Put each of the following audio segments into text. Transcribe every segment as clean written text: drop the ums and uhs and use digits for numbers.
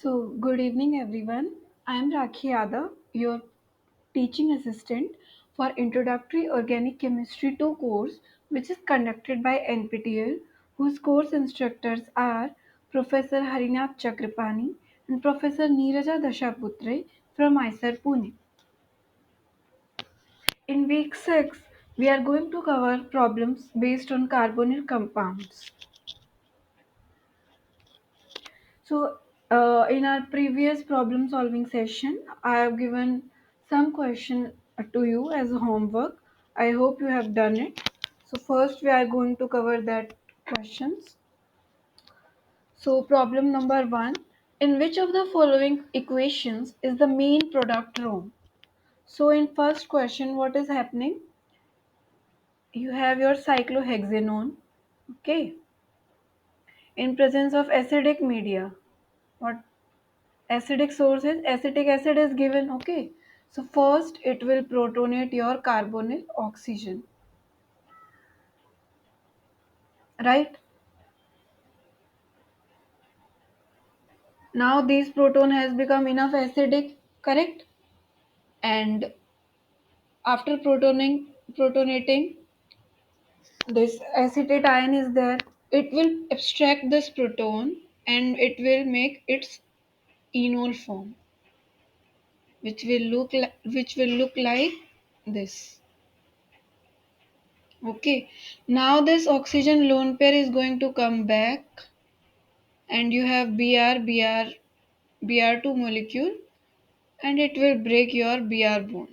So, good evening, everyone. I am Rakhi Yadav, your teaching assistant for Introductory Organic Chemistry 2 course, which is conducted by NPTEL, whose course instructors are Professor Harinath Chakrapani and Professor Neeraja Dashaputre from ISER Pune. In week 6, we are going to cover problems based on carbonyl compounds. So, in our previous problem solving session, I have given some question to you as a homework. I hope you have done it. So, first we are going to cover that questions. So, problem number 1. In which of the following equations is the main product wrong? So, in first question, what is happening? You have your cyclohexanone, okay, in presence of acidic media. What acidic sources, acetic acid is given, okay. So first it will protonate your carbonyl oxygen, right? Now this proton has become enough acidic, correct? And after protonating, this acetate ion is there. It will abstract this proton and it will make its enol form, which will look like this. Okay, now this oxygen lone pair is going to come back and you have Br2 molecule and it will break your Br bond.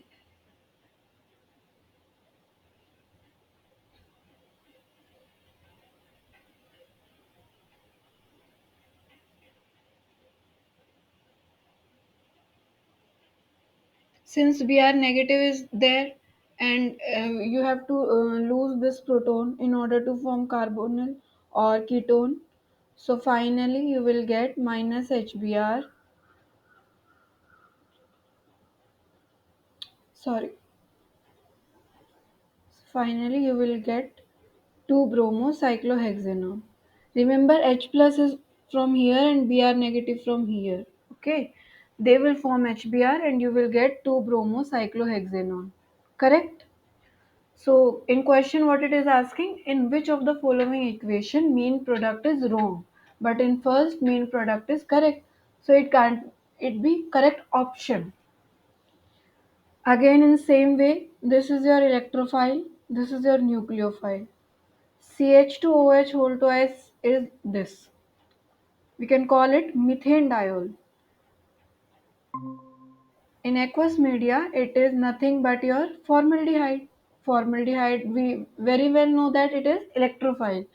Since Br negative is there and you have to lose this proton in order to form carbonyl or ketone. So finally you will get minus HBr, sorry, finally you will get 2-bromocyclohexanone. Remember H plus is from here and Br negative from here. Okay. They will form HBr and you will get 2-bromocyclohexanone. Correct? So in question what it is asking, in which of the following equation mean product is wrong? But in first mean product is correct. So it can't it be correct option. Again in same way, this is your electrophile, this is your nucleophile. CH2OH whole twice is this. We can call it methane diol. In aqueous media, it is nothing but your formaldehyde. Formaldehyde, we very well know that it is electrophile.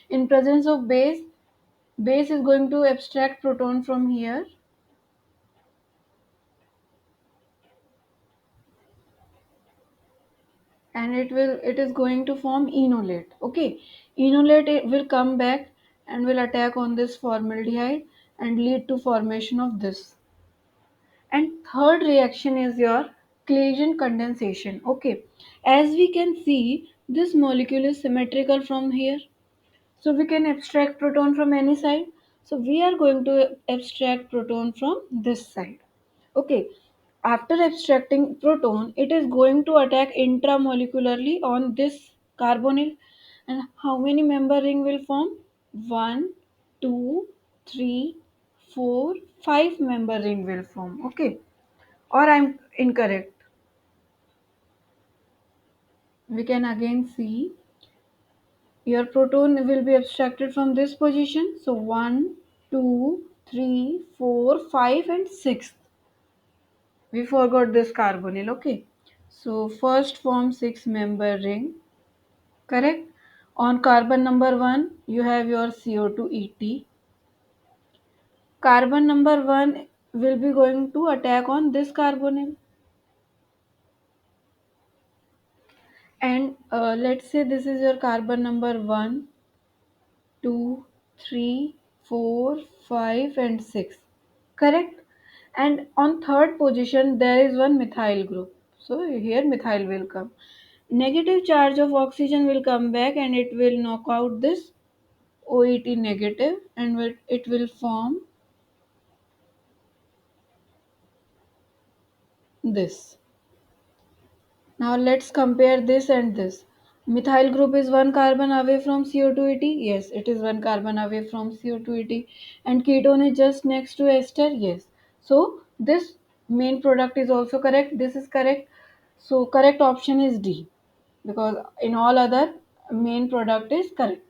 In presence of base, base is going to abstract proton from here and it is going to form enolate. Okay, enolate it will come back and will attack on this formaldehyde and lead to formation of this. And third reaction is your claisen condensation. Okay, as we can see, this molecule is symmetrical from here. So we can abstract proton from any side. So we are going to abstract proton from this side. Okay, after abstracting proton, it is going to attack intramolecularly on this carbonyl. And how many member ring will form? One, two, three, four, five member ring will form. Okay, or I'm incorrect. We can again see your proton will be abstracted from this position. So 1, 2, 3, 4, 5, and 6. We forgot this carbonyl. Okay. So first form 6 member ring. Correct. On carbon number 1, you have your CO2 ET. Carbon number 1 will be going to attack on this carbonyl. And let's say this is your carbon number 1, 2, 3, 4, 5, and 6. Correct? And on third position, there is one methyl group. So here methyl will come. Negative charge of oxygen will come back and it will knock out this OET negative and it will form this. Now let's compare this and this. Methyl group is one carbon away from CO280. Yes, it is one carbon away from CO280. And ketone is just next to ester. Yes. So this main product is also correct. This is correct. So correct option is D, because in all other main product is correct.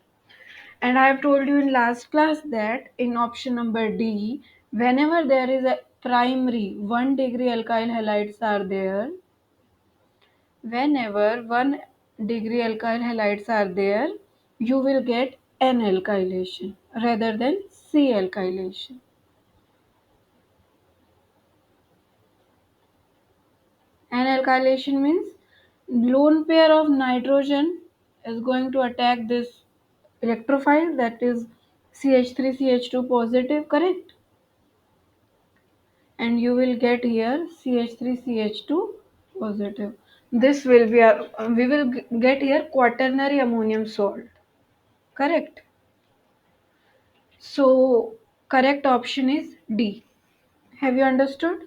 And I have told you in last class that in option number D, whenever there is a primary 1 degree alkyl halides are there, whenever 1 degree alkyl halides are there, you will get N alkylation rather than C alkylation. N alkylation means lone pair of nitrogen is going to attack this electrophile, that is CH3CH2 positive, correct? And you will get here CH3CH2 positive. This will be we will get here quaternary ammonium salt, correct? So correct option is D. Have you understood?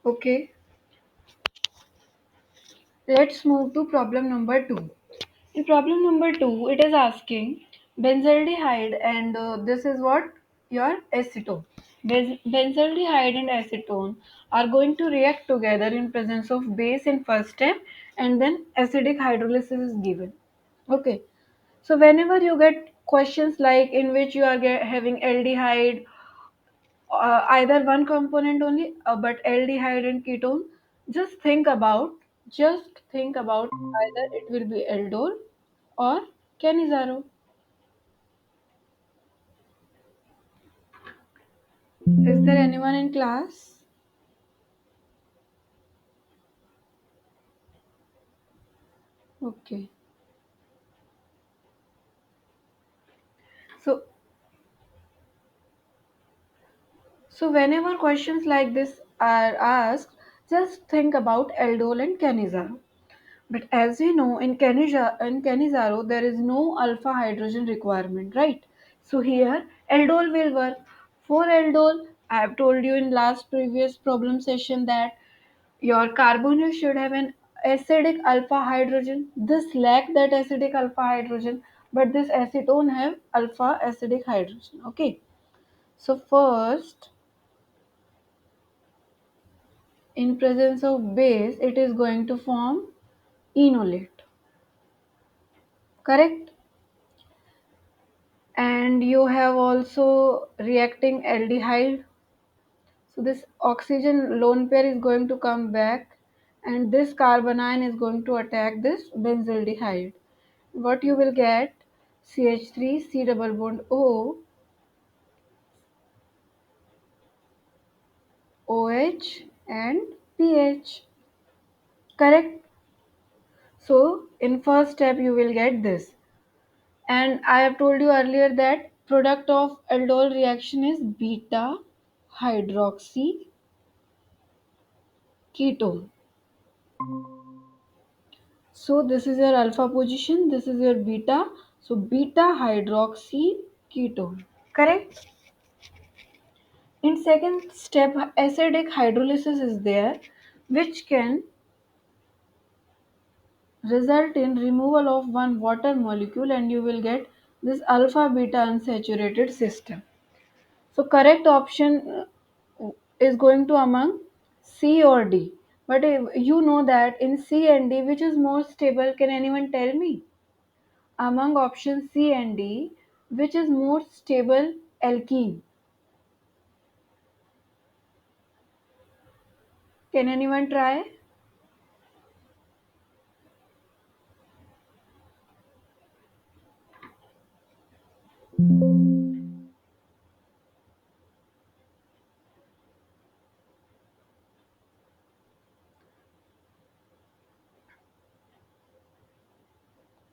Okay, let's move to problem number 2. In problem number 2, it is asking benzaldehyde and this is what your acetone. Benzaldehyde and acetone are going to react together in presence of base in first step, and then acidic hydrolysis is given. Okay, so whenever you get questions like in which you are having aldehyde, either one component only, but aldehyde and ketone, just think about either it will be aldol or cannizaro. Is there anyone in class? Okay. So whenever questions like this are asked, just think about aldol and cannizaro. But as we know, in cannizaro there is no alpha hydrogen requirement, right? So here aldol will work. For aldol, I have told you in last previous problem session that your carbonyl should have an acidic alpha hydrogen. This lack that acidic alpha hydrogen, but this acetone have alpha acidic hydrogen. Okay. So first, in presence of base, it is going to form enolate. Correct? And you have also reacting aldehyde. So this oxygen lone pair is going to come back, and this carbanion is going to attack this benzaldehyde. What you will get? CH3, C double bond O, OH and PH. Correct? So in first step you will get this. And I have told you earlier that product of aldol reaction is beta hydroxy ketone. So this is your alpha position, this is your beta. So beta hydroxy ketone. Correct? In second step, acidic hydrolysis is there, which can result in removal of one water molecule, and you will get this alpha beta unsaturated system. So correct option is going to among C or D. But if you know that in C and D, which is more stable, can anyone tell me? Among options C and D, which is more stable alkene? Can anyone try?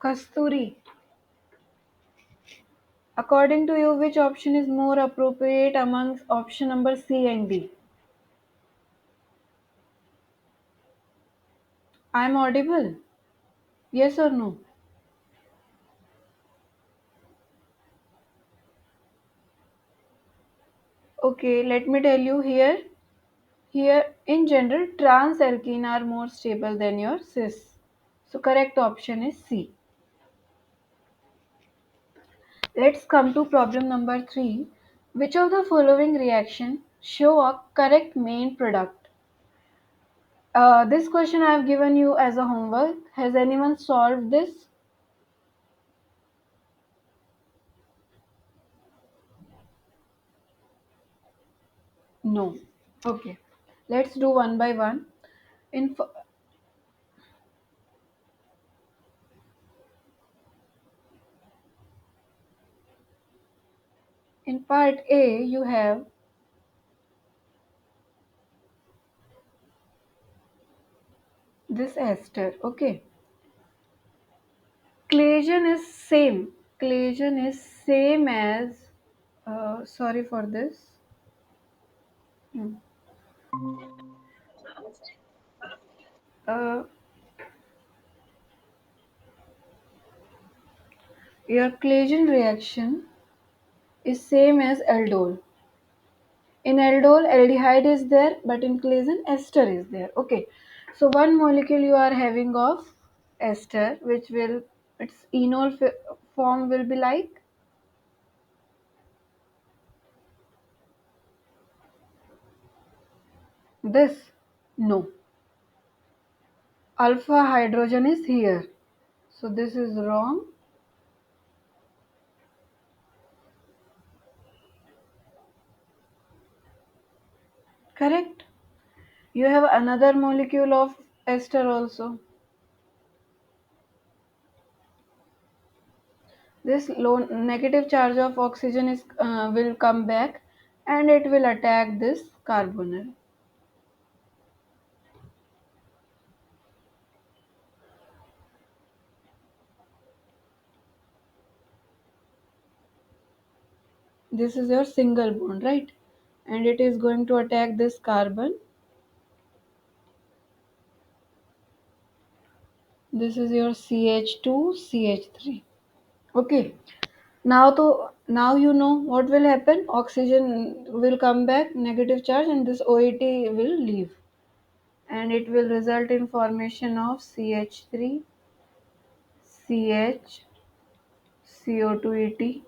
Kasturi. According to you, which option is more appropriate amongst option number C and D? I'm audible. Yes or no? Okay, let me tell you here. Here, in general, trans alkene are more stable than your cis. So, correct option is C. Let's come to problem number 3. Which of the following reaction show a correct main product? This question I have given you as a homework. Has anyone solved this? No. Okay. Let's do one by one. In f- in part A, you have this ester. Okay. Claisen is same. Claisen is same as. Sorry for this. Hmm. Uh, your Claisen reaction is same as aldol. In aldol, aldehyde is there, but in Claisen, ester is there. Okay. So one molecule you are having of ester, which will its enol form will be like this. No. Alpha hydrogen is here. So this is wrong. Correct. You have another molecule of ester also. This low negative charge of oxygen is will come back and it will attack this carbonyl. This is your single bond, right? And it is going to attack this carbon. This is your CH2 CH3. Okay. Now you know what will happen. Oxygen will come back negative charge and this OET will leave and it will result in formation of CH3 CH CO2ET.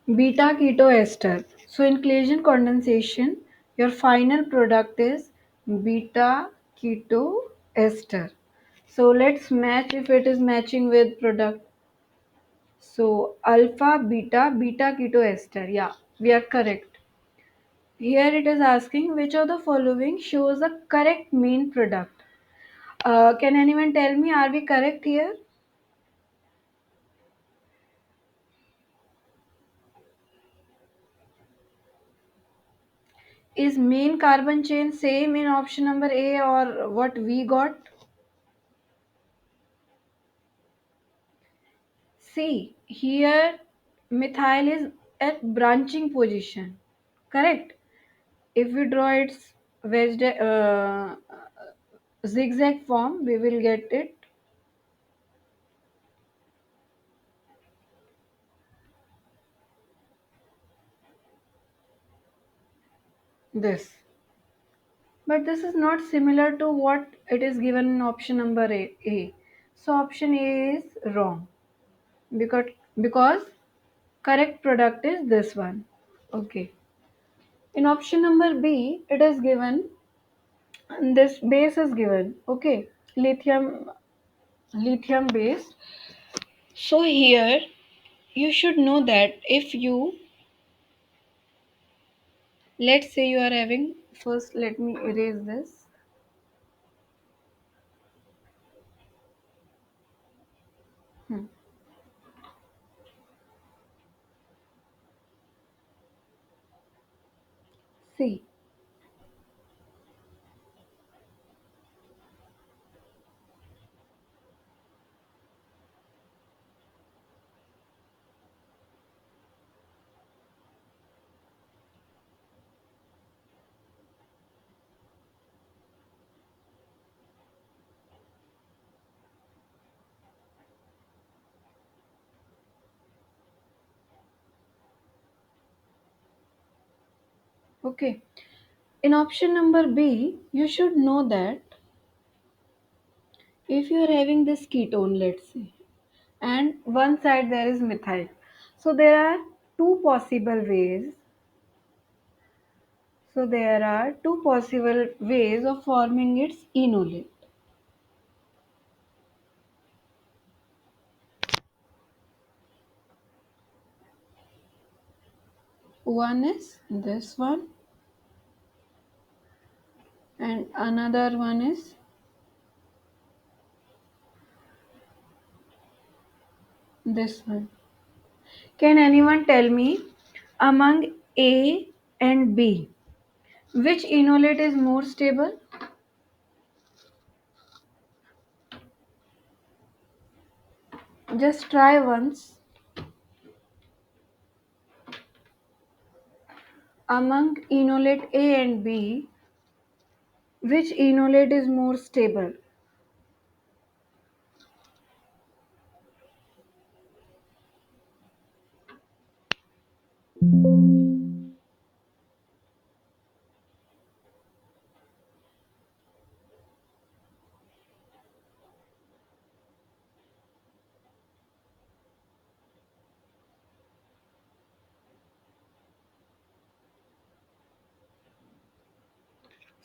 Beta keto ester. So in Claisen condensation, your final product is beta keto ester. So let's match if it is matching with product. So alpha beta keto ester. Yeah, we are correct. Here it is asking which of the following shows the correct main product. Can anyone tell me, are we correct here? Is main carbon chain same in option number A or what we got? See, here methyl is at branching position. Correct? If we draw its zigzag form, we will get it this. But this is not similar to what it is given in option number A. So option A is wrong because correct product is this one. Okay. In option number B, it is given this base is given. Okay. Lithium base. So here you should know that if you, let's say you are having, first let me erase this. Hmm. See, Okay. In option number B, you should know that if you are having this ketone, let's say, and one side there is methyl. So there are two possible ways. So there are two possible ways of forming its enolate. One is this one, and another one is this one. Can anyone tell me among A and B which enolate is more stable? Just try once. Among enolate A and B, which enolate is more stable?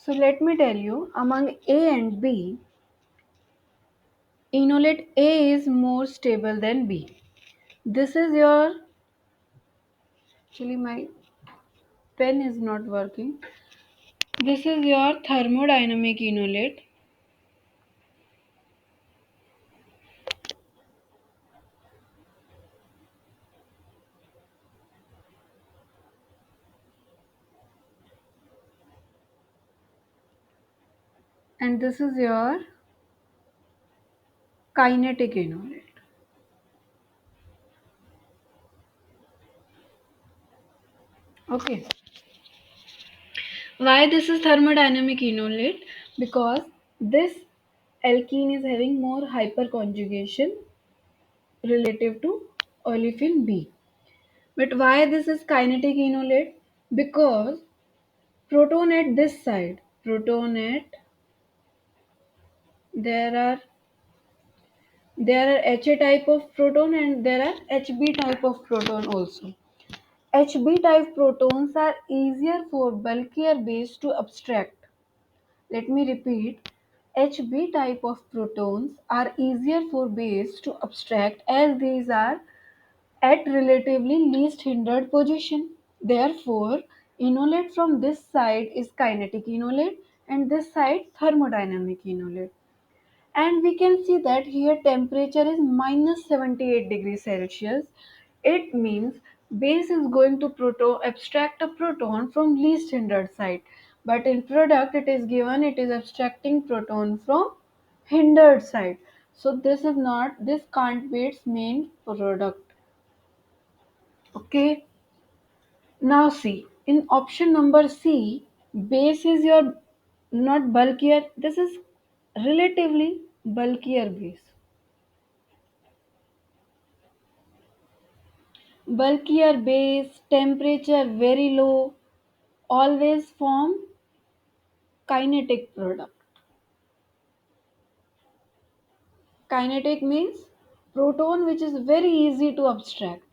So let me tell you, among A and B, enolate A is more stable than B. This is your, actually my pen is not working. This is your thermodynamic enolate, and this is your kinetic enolate. Okay. Why this is thermodynamic enolate? Because this alkene is having more hyperconjugation relative to olefin B. But why this is kinetic enolate? Because proton at this side, proton at there are there are Ha type of proton and there are Hb type of proton also. Hb type protons are easier for bulkier base to abstract. Let me repeat. Hb type of protons are easier for base to abstract as these are at relatively least hindered position. Therefore, enolate from this side is kinetic enolate and this side thermodynamic enolate. And we can see that here temperature is minus 78 degrees Celsius. It means base is going to abstract a proton from least hindered side. But in product it is given it is abstracting proton from hindered side. So this can't be its main product. Okay. Now see, in option number C, base is your not bulkier. This is relatively bulkier base. Bulkier base, temperature very low, always form kinetic product. Kinetic means proton which is very easy to abstract.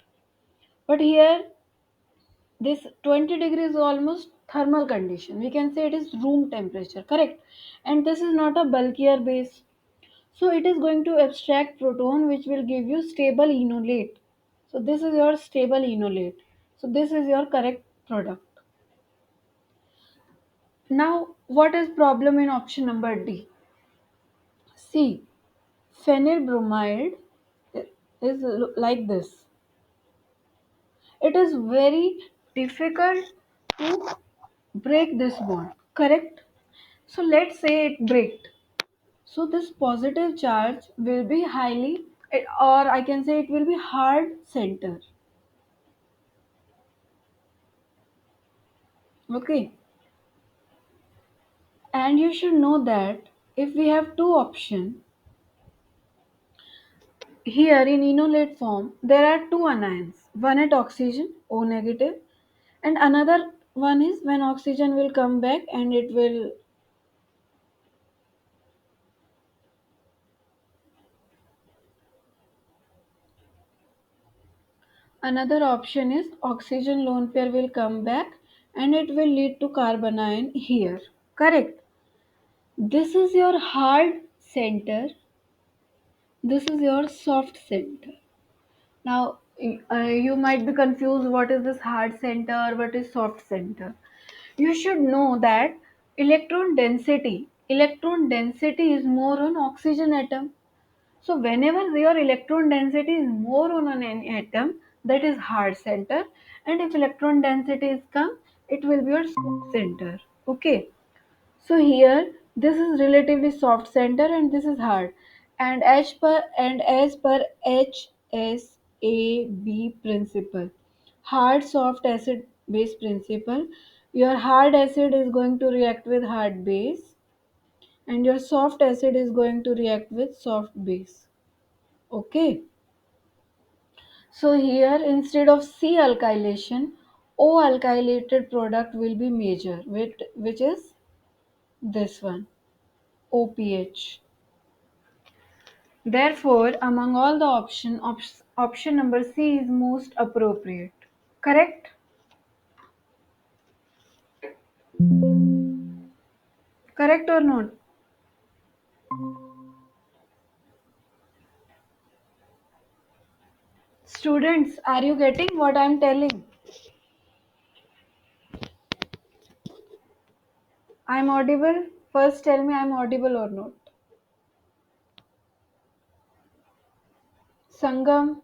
But here this 20 degrees is almost thermal condition. We can say it is room temperature, correct? And this is not a bulkier base. So it is going to abstract proton which will give you stable enolate. So this is your stable enolate. So this is your correct product. Now what is problem in option number D? See, phenyl bromide is like this. It is very difficult to break this bond, correct? So let's say it break. So this positive charge will be or I can say it will be hard center. Okay. And you should know that if we have two options, here in enolate form, there are two anions, one at oxygen, O negative, and another one is when oxygen will come back and it will. Another option is oxygen lone pair will come back and it will lead to carbanion here. Correct. This is your hard center. This is your soft center. Now, you might be confused what is this hard center, what is soft center. You should know that electron density is more on oxygen atom. So whenever your electron density is more on an atom, that is hard center, and if electron density is come, it will be your soft center. Okay. So here this is relatively soft center and this is hard. And as per HSAB principle, hard soft acid base principle, your hard acid is going to react with hard base and your soft acid is going to react with soft base. Okay. So here instead of C alkylation, O alkylated product will be major, which is this one, OPH. Therefore, among all the option number C is most appropriate. Correct? Correct or not? Students, are you getting what I am telling? I am audible? First tell me I am audible or not. Sangam,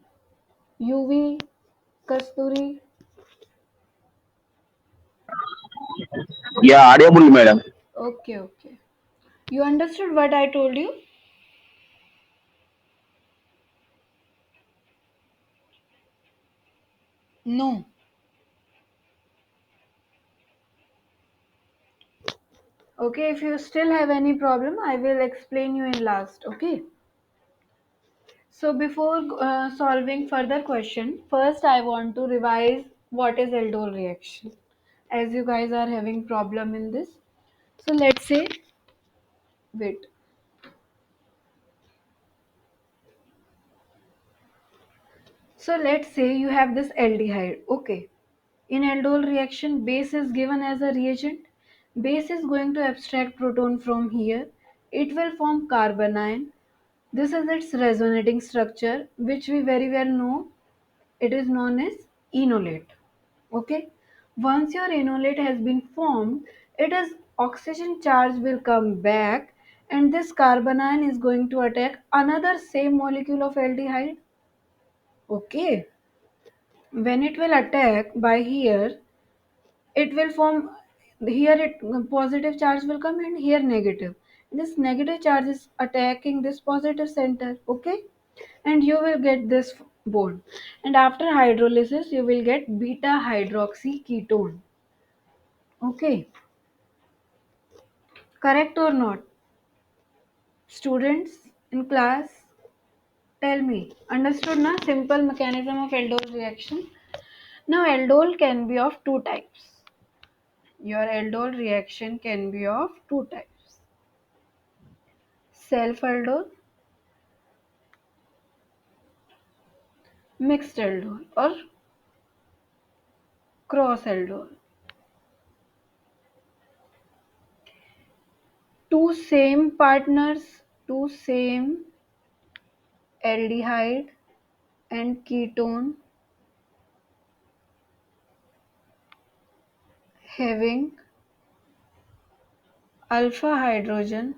UV, Kasturi. Yeah, audible, madam. Okay, okay. You understood what I told you? No. Okay, if you still have any problem, I will explain you in last. Okay. So before solving further question, first I want to revise what is aldol reaction. As you guys are having problem in this. So let's say, wait. So let's say you have this aldehyde. Okay. In aldol reaction, base is given as a reagent. Base is going to abstract proton from here. It will form carbanion. This is its resonating structure, which we very well know. It is known as enolate. Okay. Once your enolate has been formed, it is oxygen charge will come back and this carbanion is going to attack another same molecule of aldehyde. Okay. When it will attack by here, it will form here it positive charge will come and here negative. This negative charge is attacking this positive center. Okay. And you will get this bond. And after hydrolysis, you will get beta hydroxy ketone. Okay, correct or not? Students in class, tell me. Understood na? Simple mechanism of aldol reaction. Now, aldol can be of two types. Your aldol reaction can be of two types. Self aldol, mixed aldol or cross aldol. Two same aldehyde and ketone having alpha hydrogen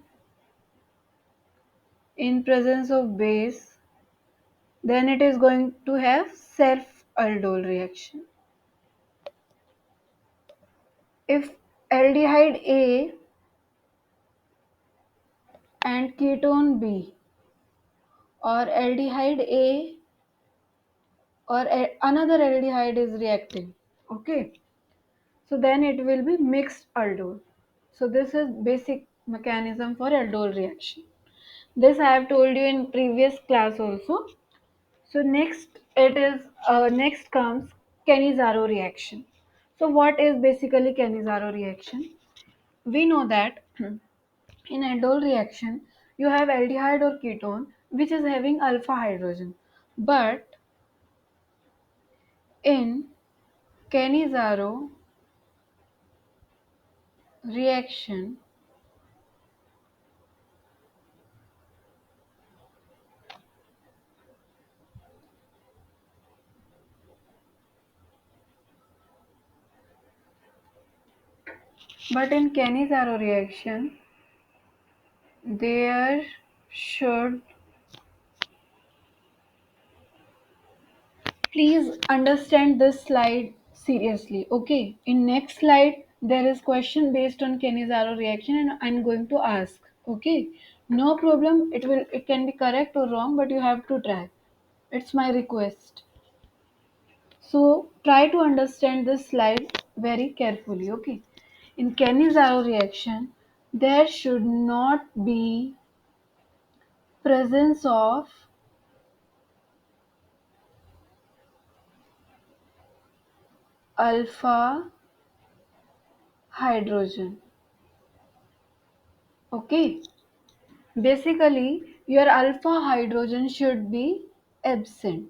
in presence of base, then it is going to have self aldol reaction. If aldehyde A and ketone B or aldehyde A or another aldehyde is reacting, okay, so then it will be mixed aldol. So this is basic mechanism for aldol reaction. This I have told you in previous class also. So next comes cannizaro reaction. So what is basically cannizaro reaction? We know that in aldol reaction you have aldehyde or ketone which is having alpha hydrogen, but in cannizaro reaction, but in cannizaro reaction there should, please understand this slide seriously. Okay, in next slide there is question based on cannizaro reaction and I'm going to ask. Okay, no problem, it can be correct or wrong, but you have to try. It's my request. So try to understand this slide very carefully. Okay, in cannizaro reaction there should not be presence of alpha hydrogen. Okay, basically your alpha hydrogen should be absent.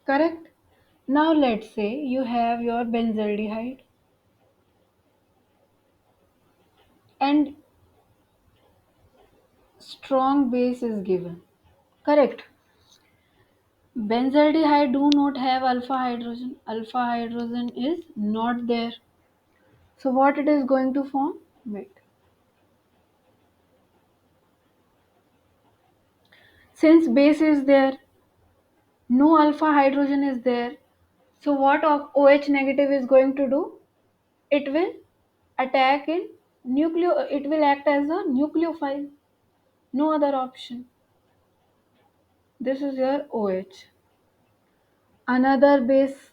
Correct? Now let's say you have your benzaldehyde and strong base is given. Correct? Benzaldehyde do not have alpha hydrogen. Alpha hydrogen is not there. So what it is going to form? Wait. Since base is there, no alpha hydrogen is there. So what OH negative is going to do? It will attack in it will act as a nucleophile. No other option. This is your OH. Another base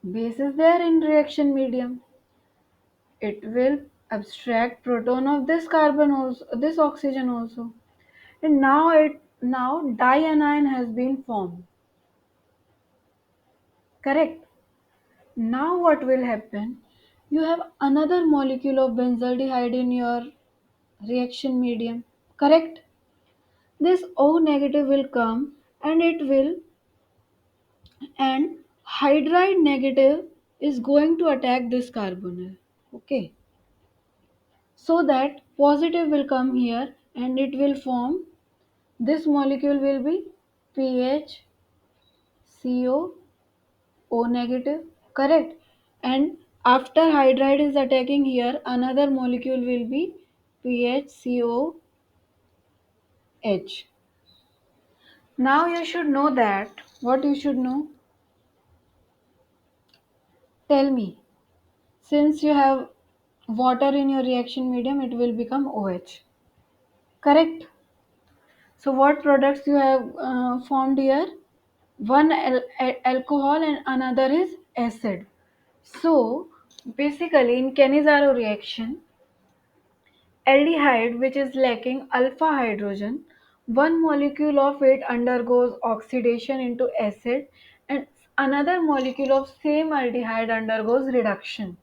is there in reaction medium. It will abstract proton of this carbon also, this oxygen also. And now dianion has been formed. Correct? Now what will happen? You have another molecule of benzaldehyde in your reaction medium. Correct? This O negative will come and it will, and hydride negative is going to attack this carbonyl. Okay, so that positive will come here and it will form, this molecule will be pH CO O negative. Correct? And after hydride is attacking here, another molecule will be pH COH. Now you should know that, what you should know, tell me. Since you have water in your reaction medium, it will become OH. Correct? So what products you have formed here? One alcohol and another is acid. So basically in cannizaro reaction, aldehyde which is lacking alpha hydrogen, one molecule of it undergoes oxidation into acid and another molecule of same aldehyde undergoes reduction.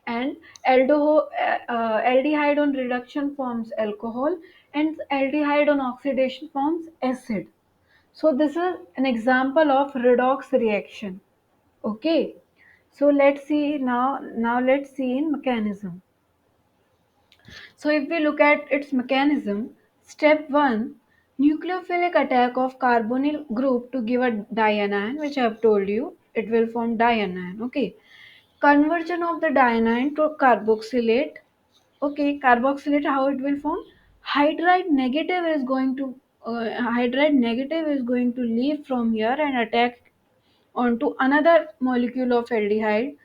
And aldehyde on reduction forms alcohol and aldehyde on oxidation forms acid. So this is an example of redox reaction. Okay, so let's see now let's see in mechanism. So if we look at its mechanism, step 1, nucleophilic attack of carbonyl group to give a dianion, which I have told you it will form dianion. Okay, conversion of the dianion to carboxylate. Okay, carboxylate, how it will form? Hydride negative is going to hydride negative is going to leave from here and attack onto another molecule of aldehyde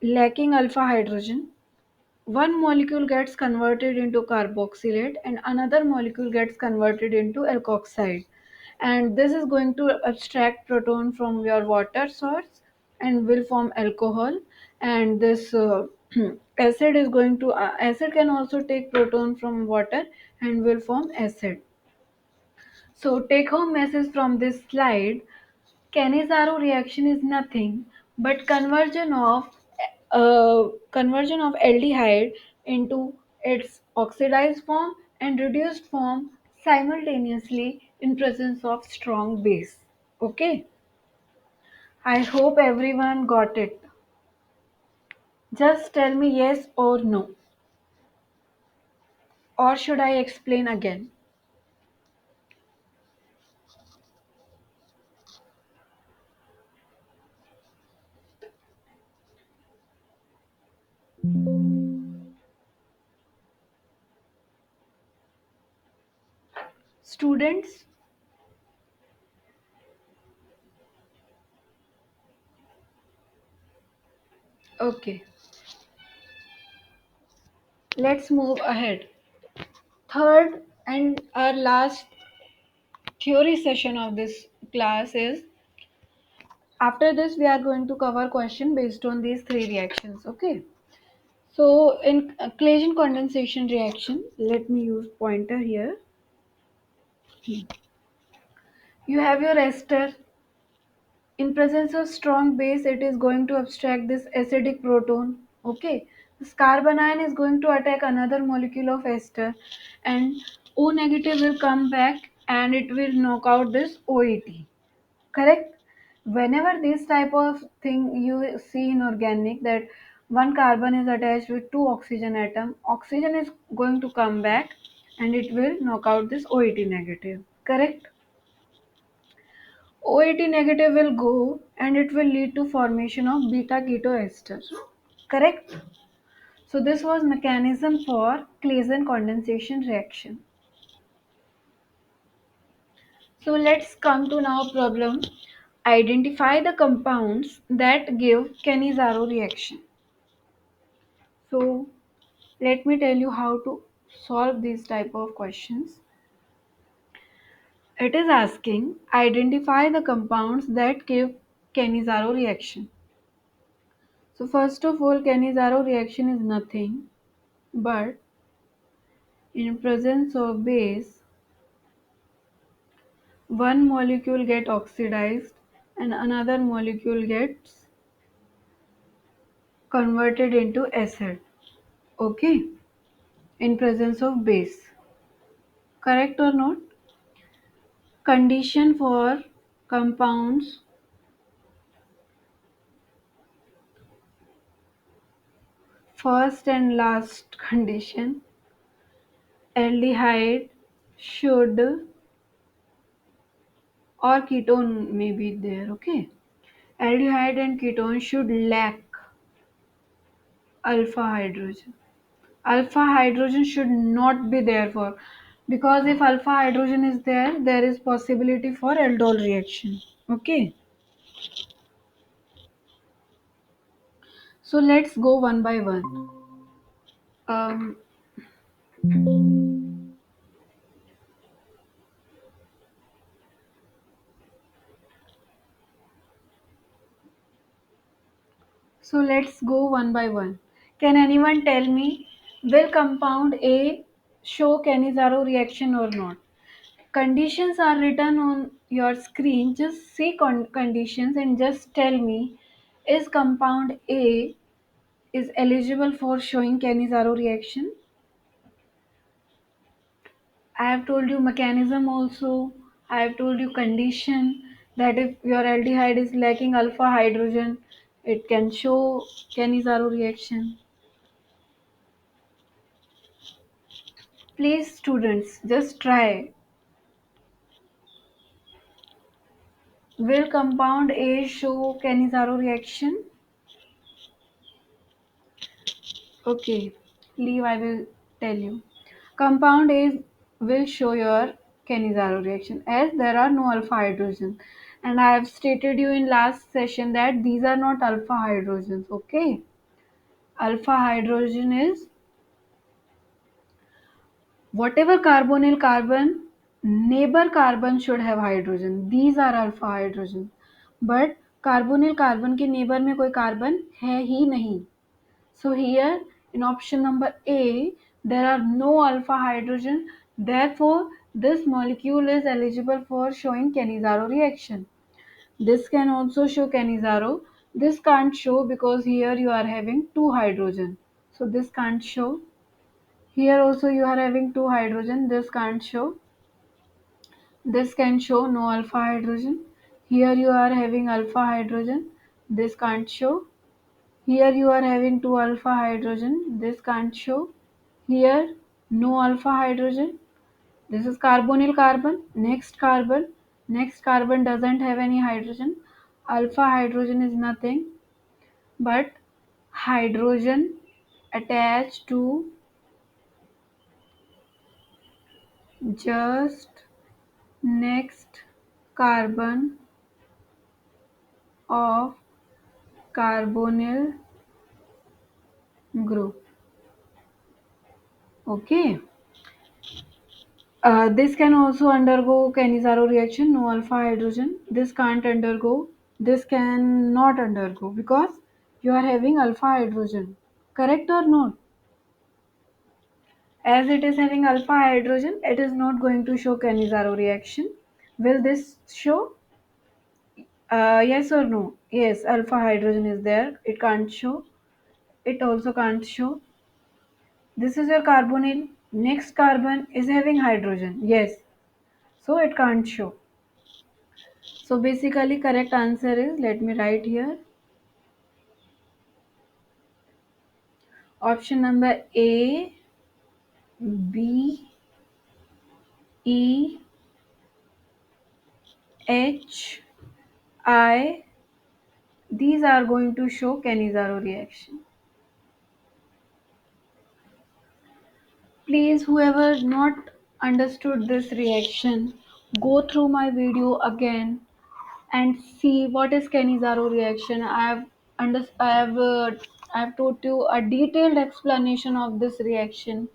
lacking alpha hydrogen. One molecule gets converted into carboxylate and another molecule gets converted into alkoxide, and this is going to abstract proton from your water source and will form alcohol. And this acid is going to acid can also take proton from water and will form acid. So take home message from this slide. Cannizaro reaction is nothing but conversion of aldehyde into its oxidized form and reduced form simultaneously in presence of strong base. Okay, I hope everyone got it. Just tell me yes or no, or should I explain again? Students, okay, let's move ahead. Third and our last theory session of this class is, after this we are going to cover question based on these three reactions. Okay, so in claisen condensation reaction, let me use pointer here. You have your ester. In presence of strong base, it is going to abstract this acidic proton. Okay, this carbon ion is going to attack another molecule of ester, and O negative will come back and it will knock out this OET. Correct? Whenever this type of thing you see in organic, that one carbon is attached with two oxygen atom, oxygen is going to come back and it will knock out this OET negative. Correct? OAT negative will go and it will lead to formation of beta ketoester. Correct? So this was mechanism for Claisen condensation reaction. So let's come to now problem. Identify the compounds that give cannizaro reaction. So let me tell you how to solve these type of questions. It is asking identify the compounds that give cannizaro reaction. So first of all, cannizaro reaction is nothing but in presence of base, one molecule get oxidized and another molecule gets converted into acid. Okay, in presence of base. Correct or not? Condition for compounds, first and last condition, aldehyde should, or ketone may be there. Okay, aldehyde and ketone should lack alpha hydrogen. Alpha hydrogen should not be there for, because if alpha hydrogen is there, there is possibility for aldol reaction. Okay, so let's go one by one. um, so let's go one by one. Can anyone tell me, will compound A show cannizaro reaction or not? Conditions are written on your screen. Just see conditions and just tell me, is compound A is eligible for showing cannizaro reaction? I have told you mechanism also. I have told you condition, that if your aldehyde is lacking alpha hydrogen, it can show cannizaro reaction. Please students, just try. Will compound A show cannizaro reaction? Okay, leave, I will tell you. Compound A will show your cannizaro reaction as there are no alpha hydrogen. And I have stated you in last session that these are not alpha hydrogens. Okay. Alpha hydrogen is whatever carbonyl carbon, neighbor carbon should have hydrogen. These are alpha hydrogen. But carbonyl carbon के neighbor में कोई carbon है ही नहीं. So here in option number A, there are no alpha hydrogen. Therefore, This molecule is eligible for showing cannizaro reaction. This can also show cannizaro. This can't show because here you are having two hydrogen. So this can't show. Here also you are having two hydrogen. This can't show. This can show no alpha hydrogen. Here you are having alpha hydrogen. This can't show. Here you are having two alpha hydrogen. This can't show. Here no alpha hydrogen. This is carbonyl carbon. Next carbon doesn't have any hydrogen. Alpha hydrogen is nothing but hydrogen attached to just next carbon of carbonyl group. Okay. This can also undergo cannizaro reaction, no alpha hydrogen. This can't undergo. This cannot undergo because you are having alpha hydrogen. Correct or not? As it is having alpha hydrogen, it is not going to show cannizaro reaction. Will this show? Yes or no? Yes, alpha hydrogen is there. It can't show. It also can't show. This is your carbonyl. Next carbon is having hydrogen. Yes. So it can't show. So basically correct answer is, let me write here, option number A, B, E, H, I. These are going to show cannizaro reaction. Please, whoever not understood this reaction, go through my video again and see what is cannizaro reaction. I have taught you a detailed explanation of this reaction.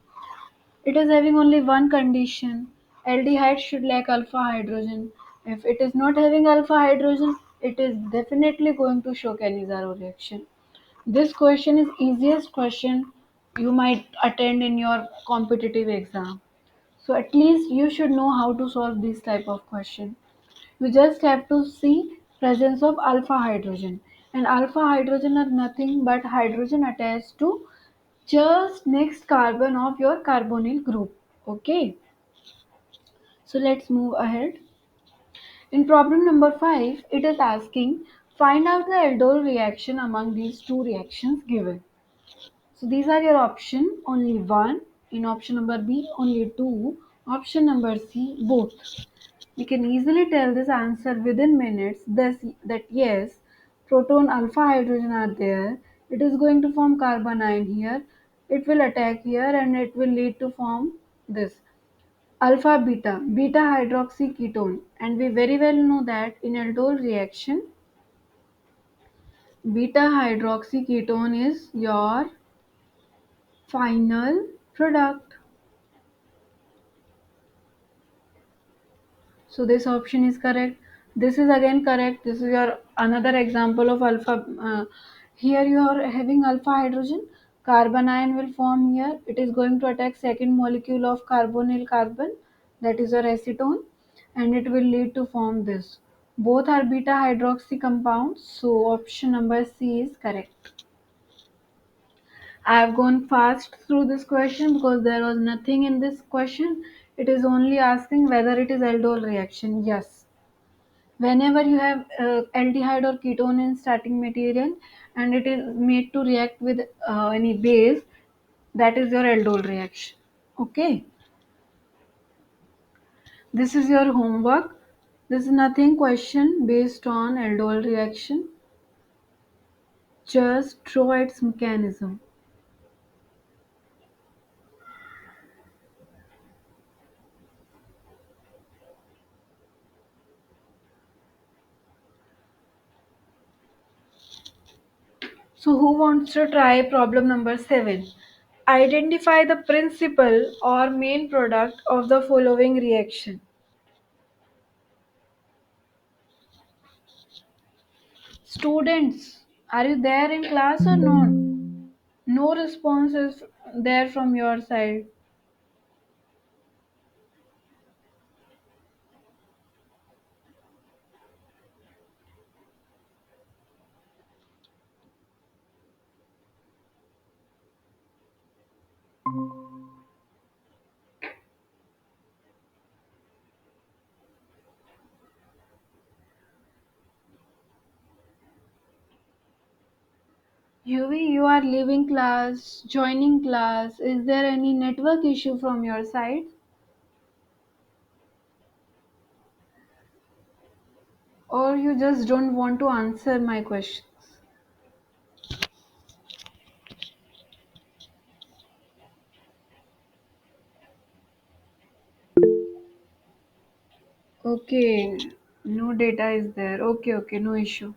It is having only one condition. Aldehyde should lack alpha hydrogen. If it is not having alpha hydrogen, it is definitely going to show cannizaro reaction. This question is easiest question you might attend in your competitive exam. So at least you should know how to solve this type of question. You just have to see presence of alpha hydrogen. And alpha hydrogen are nothing but hydrogen attached to just next carbon of your carbonyl group. Okay, so let's move ahead. In problem number 5, it is asking find out the aldol reaction among these two reactions given. So these are your option, only one. In option number B, only two. Option number C, both. We can easily tell this answer within minutes. That yes, proton alpha hydrogen are there. It is going to form carbon ion here. It will attack here and it will lead to form this alpha beta hydroxy ketone. And we very well know that in aldol reaction, beta hydroxy ketone is your final product. So this option is correct. This is again correct. This is your another example of alpha. Here you are having alpha hydrogen. Carbon ion will form here. It is going to attack second molecule of carbonyl carbon, that is your acetone, and it will lead to form this. Both are beta hydroxy compounds. So option number C is correct. I have gone fast through this question because there was nothing in this question. It is only asking whether it is aldol reaction. Yes. Whenever you have aldehyde or ketone in starting material and it is made to react with any base, that is your aldol reaction. Okay. This is your homework. This is nothing question based on aldol reaction. Just draw its mechanism. So, who wants to try problem number 7? Identify the principal or main product of the following reaction. Students, are you there in class or not? No response is there from your side. Yuvi, you are leaving class, joining class. Is there any network issue from your side? Or you just don't want to answer my questions? Okay, no data is there. Okay, okay, no issue.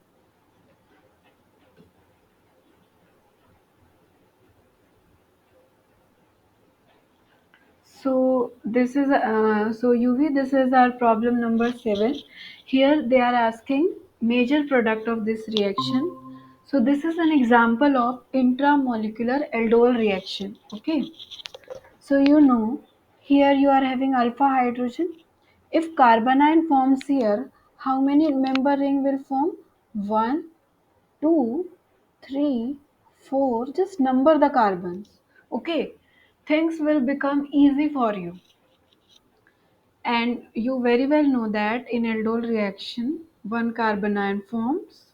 So UV, this is our problem number 7. Here they are asking major product of this reaction. So this is an example of intramolecular aldol reaction. Okay. So here you are having alpha hydrogen. If carbanion forms here, how many member ring will form? One, 2, 3, 4. Just number the carbons. Okay. Things will become easy for you. And you very well know that in aldol reaction, one carbanion forms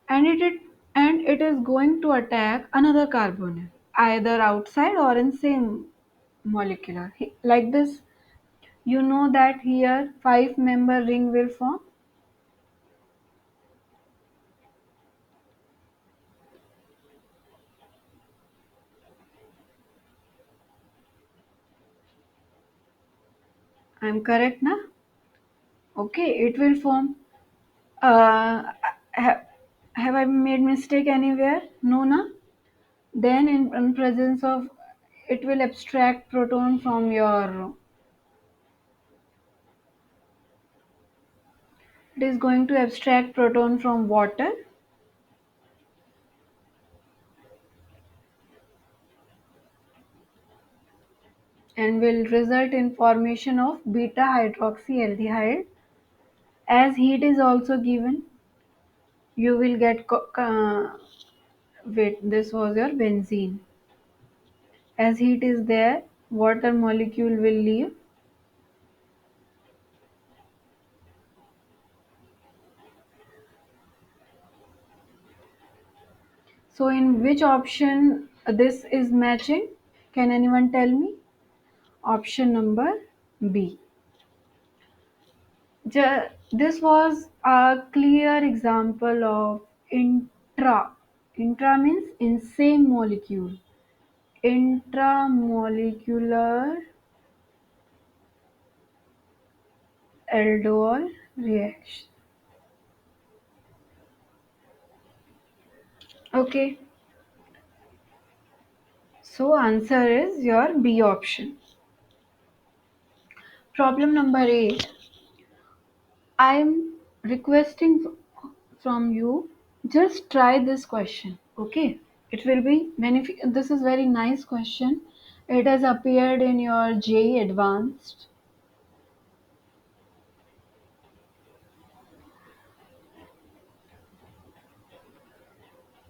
and it is going to attack another carbon either outside or in same molecular. Like this, you know that here 5 member ring will form. I'm correct, na? Okay, it will form. Ha- have I made mistake anywhere? No, na? Then in presence of, it will abstract proton from your, it is going to abstract proton from water and will result in formation of beta hydroxyaldehyde. As heat is also given, you will get wait, this was your benzene. As heat is there, water molecule will leave. So in which option this is matching? Can anyone tell me? Option number B. This was a clear example of intra. Intra means in same molecule. Intramolecular aldol reaction. Okay, so answer is your B option. Problem number 8. I'm requesting from you, just try this question. Okay, it will be this is very nice question. It has appeared in your JEE advanced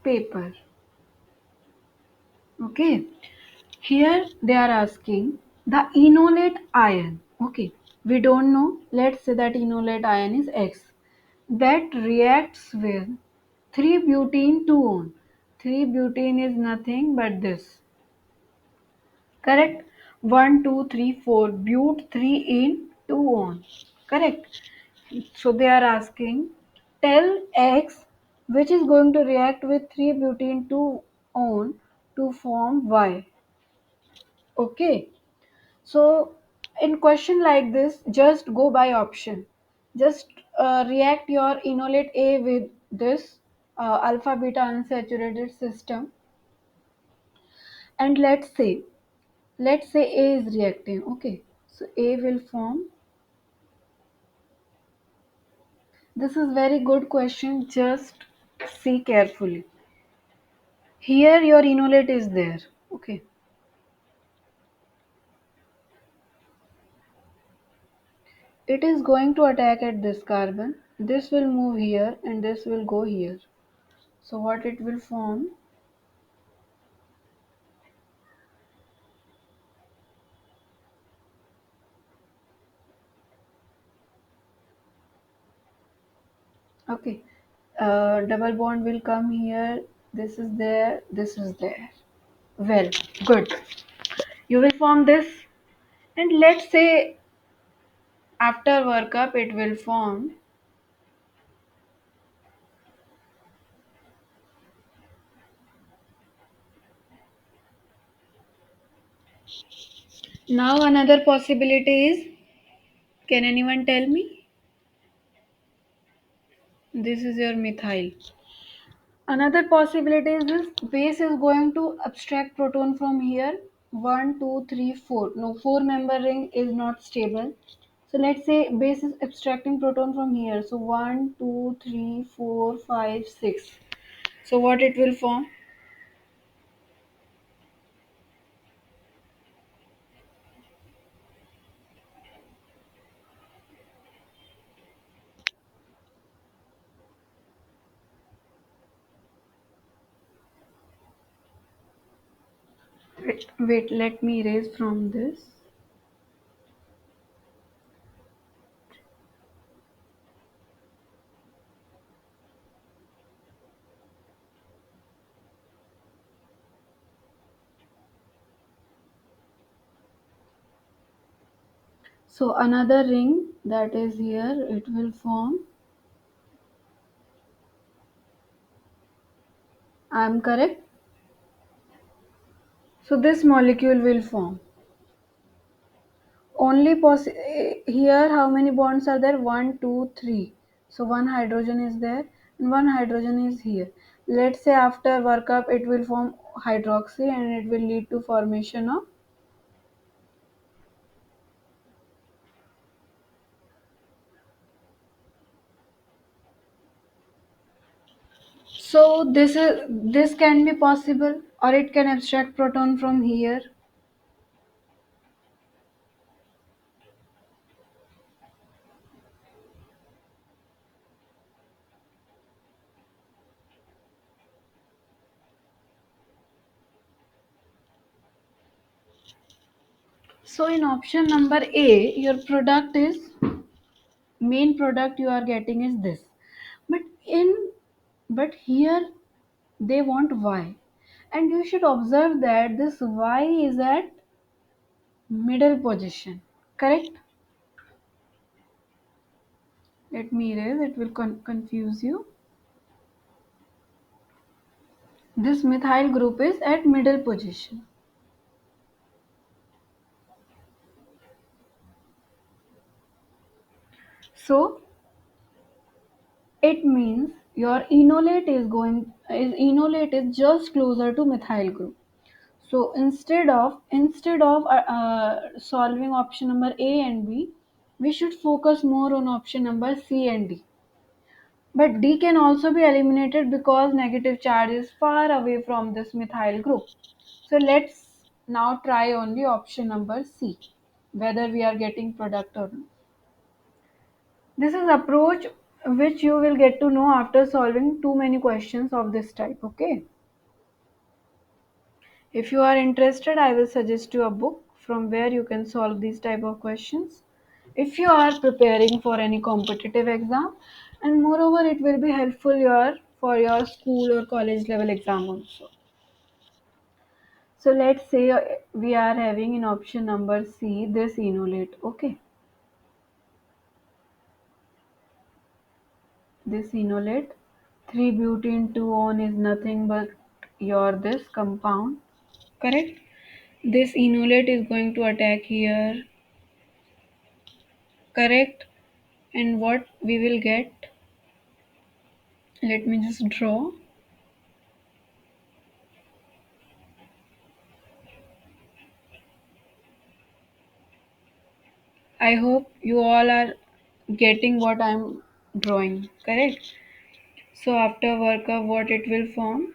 paper. Okay, here they are asking the enolate ion. Okay, we don't know. Let's say that enolate ion is X. That reacts with 3-butene 2-on. 3-butene is nothing but this. Correct? 1, 2, 3, 4. But 3 in 2-on. Correct? So they are asking, tell X which is going to react with 3-butene 2-on to form Y. Okay. So in question like this, just go by option. Just react your enolate A with this alpha beta unsaturated system, and let's say A is reacting. Okay, so A will form. This is very good question. Just see carefully. Here your enolate is there. Okay, it is going to attack at this carbon. This will move here and this will go here. So what it will form? Okay. Double bond will come here. This is there. This is there. Well, good. You will form this, and let's say after workup it will form. Now another possibility is, can anyone tell me? This is your methyl. Another possibility is this base is going to abstract proton from here. One, two, three, four. No, four member ring is not stable. So let's say base is abstracting proton from here. So one, two, three, four, five, six. So what it will form? Wait, let me erase from this. So another ring that is here, it will form. I am correct. So this molecule will form. Here how many bonds are there? One, two, three. So one hydrogen is there and one hydrogen is here. Let's say after workup it will form hydroxy and it will lead to formation of. So this can be possible, or it can abstract proton from here. So in option number A, your product is, main product you are getting is this. But in but here they want Y. And you should observe that this Y is at middle position. Correct? Let me erase, it will confuse you. This methyl group is at middle position. So it means your enolate is just closer to methyl group. So instead of solving option number A and B, we should focus more on option number C and D. But D can also be eliminated because negative charge is far away from this methyl group. So let's now try only option number C, whether we are getting product or not. This is approach which you will get to know after solving too many questions of this type. Okay. If you are interested, I will suggest you a book from where you can solve these type of questions. If you are preparing for any competitive exam, and moreover, it will be helpful for your school or college level exam also. So let's say we are having in option number C this enolate. Okay, this enolate 3 butene 2 on is nothing but your this compound. Correct. This enolate is going to attack here. Correct. And what we will get, let me just draw. I hope you all are getting what I'm drawing. Correct. So after workup, what it will form.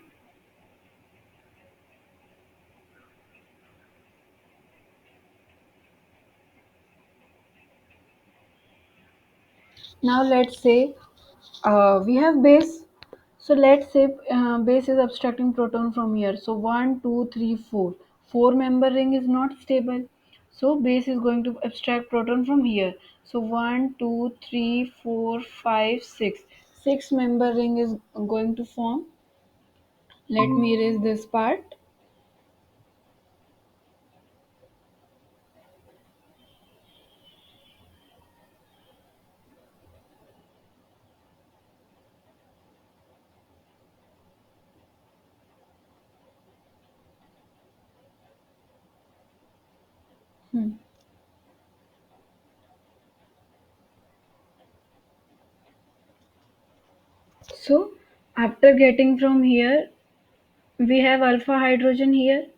Now let's say we have base. So let's say base is abstracting proton from here. So one, two, three, four. Four member ring is not stable. So base is going to abstract proton from here. So one, two, three, four, five, six. Six-member ring is going to form. Let me erase this part. Hmm. So after getting from here, we have alpha hydrogen here.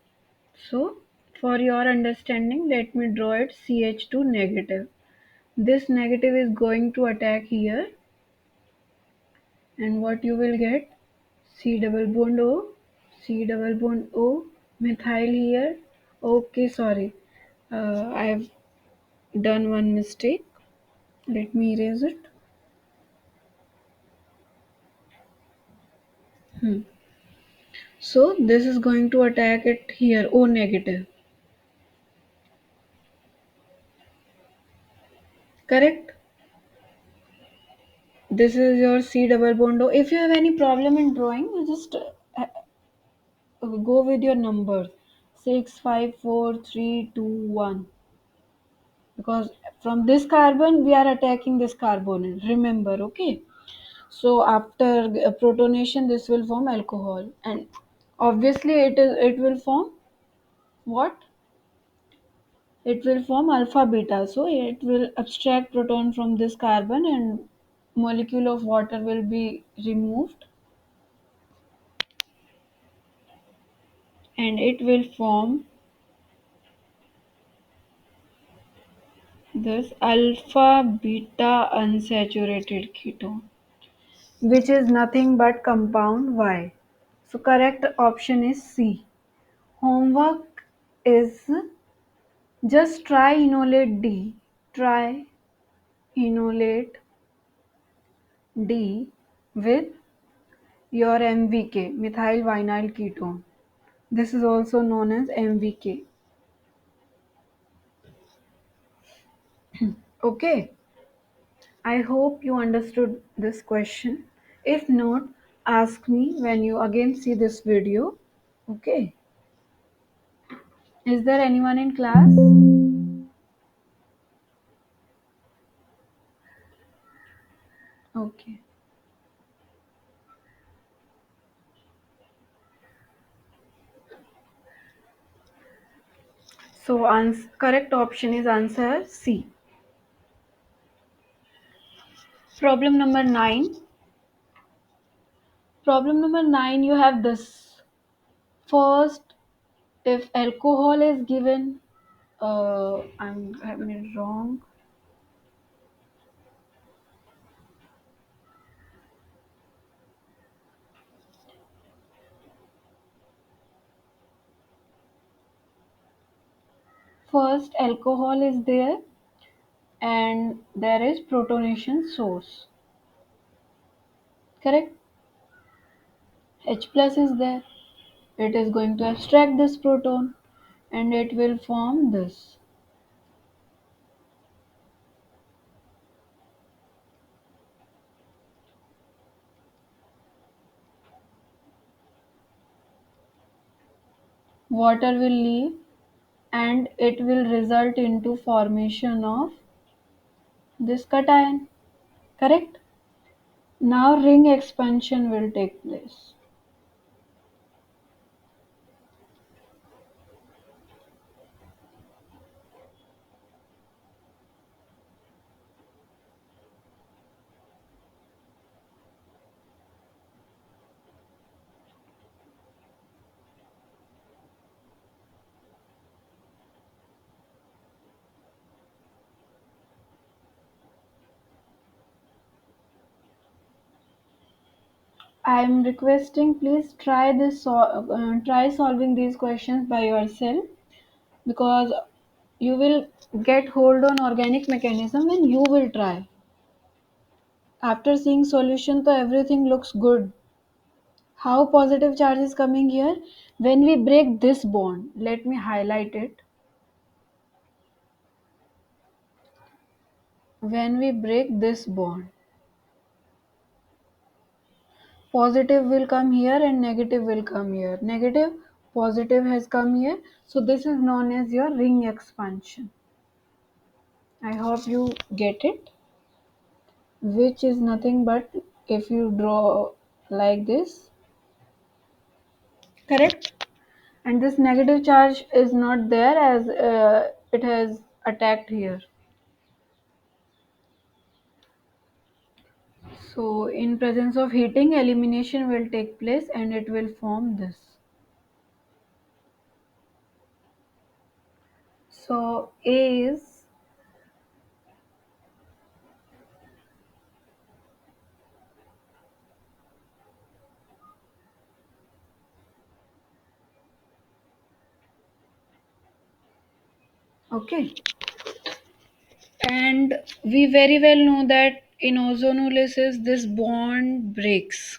So for your understanding, let me draw it CH2 negative. This negative is going to attack here, and what you will get, C double bond O, C double bond O, methyl here. Okay, sorry. I have done one mistake. Let me erase it. Hmm. So this is going to attack it here, O negative. Correct? This is your C double bond O. If you have any problem in drawing, you just go with your numbers. 6, 5, 4, 3, 2, 1. Because from this carbon we are attacking this carbon. Remember, okay? So after protonation, this will form alcohol, and obviously it will form what? It will form alpha beta. So it will abstract proton from this carbon, and molecule of water will be removed, and it will form this alpha beta unsaturated ketone, which is nothing but compound Y. So correct option is C. Homework is just try inolate D. Try inolate D with your MVK, methyl vinyl ketone. This is also known as MVK. Okay, I hope you understood this question. If not, ask me when you again see this video. Okay, is there anyone in class? Okay, so correct option is answer C. Problem number 9. Problem number 9, you have this. First, if alcohol is given, I'm having it wrong. First, alcohol is there, and there is protonation source. Correct? H plus is there. It is going to abstract this proton, and it will form this. Water will leave, and it will result into formation of this cation. Correct? Now ring expansion will take place. I am requesting, please try try solving these questions by yourself, because you will get hold on organic mechanism when you will try. After seeing solution, so everything looks good. How positive charge is coming here? When we break this bond, let me highlight it. When we break this bond, Positive will come here and negative will come here. Negative, positive has come here. So this is known as your ring expansion. I hope you get it. Which is nothing but if you draw like this, correct? And this negative charge is not there as it has attacked here. So in presence of heating, elimination will take place and it will form this. So A is okay. And we very well know that in ozonolysis this bond breaks.